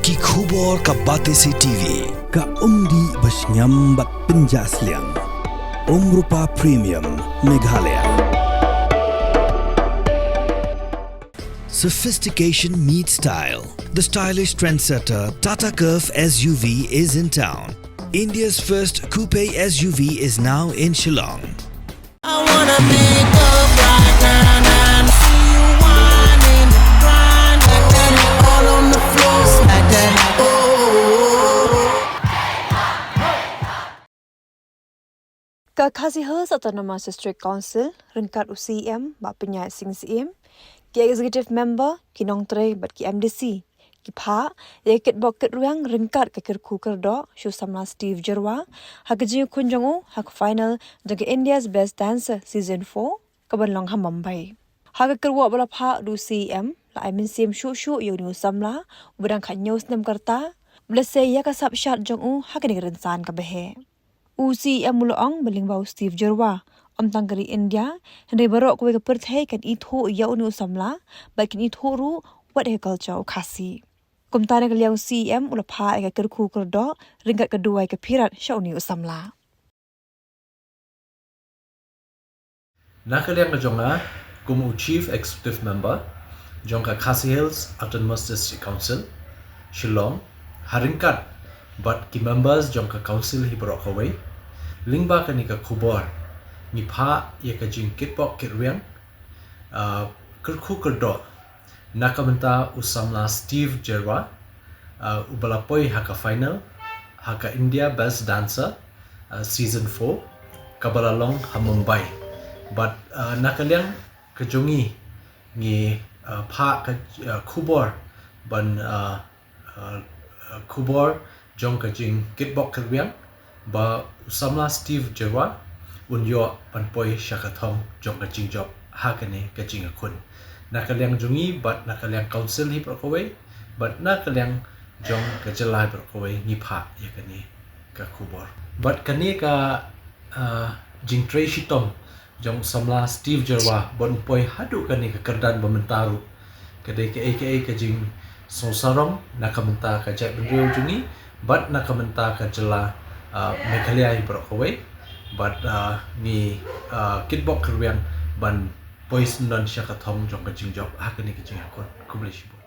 ki khubor ka bate si TV ka umdi bas nyambat penjaslian Rupa Premium Meghalaya. Sophistication meets style. The stylish trendsetter Tata Curve SUV is in town. India's first coupe SUV is now in Shillong. I wanna make up right now, see you whining, grinding, all on the floor like that. Oh. Kakasiha Autonomous District Council, Ringkat UCM, Bapenya Sing CM, Ki Executive Member, Kinong Tre, but Ki MDC, Ki Pa, Ye Kitbok Kitruang, Ringkat Kakirku Kerdo, Shu Samla Steve Jyrwa, Jingïakhun Jongu, Hak Final, Jaga India's Best Dancer Season 4, Kabanlong Ha Mumbai. Hakakirwa Bala Pa Du CM, La Imin CM Shu Yonu Samla, Ubadang Kanyos Nem Karta, Blase Yakasap Shat Jongu, Hakaniransan Kabehe. UCM Mulong Balingbau Steve Jyrwa, Tangkari India, Henry Barok Wega Perthai kan itho Yaunu Samla, Bakin itho Ru, what he culture Kasi. Kumtana Kaliang CM Ulapa Ega Kirku Kurdo, Ringkat Kedua Eka Pirat Shauni Samla. Nakaliang Jonga, Kumu Chief Executive Member, Jonga Khasi Hills Autonomous District Council, Shillong, Haringkat, but ki members Jonga Council Hibarok away, Lingba Kanika Kubor, Nipa Yaka Jing Kitbok Kitruang, Kirku Kerdo, Nakamenta Usamla Steve Jyrwa, Ubalapoi Haka Final, Haka India Best Dancer, Season 4, Kabalalong Ha Mumbai. But Nakaliang Kajongi ni Pa Kubor ban Kubor Jong Kajing Kitbok Kitruang ba Usamla Steve Jyrwa unyo panpoi Shakathong Jong Kajing Job Hakane Jingïakhun. Nakaliang Jongi but Nakaliang Council Hibrokaway but Nakaliang Jong Kajalai Brokaway ni Pa yakani ka Kubor. But kani ka Jing Tre Shitong Jong Samla Steve Jyrwa bon poi hadu kani ka kerdan bamentaru kadai ka aka ka Jing Sosarong nakamenta ka Jai Bendrio Jungi but nakamenta ka Jala Meghalaya Hibrokaway but ni Kitbok Kitruang ban Poison Don Shakathong Jong Kajing Job Hakani Jingïakhun Kublishibur.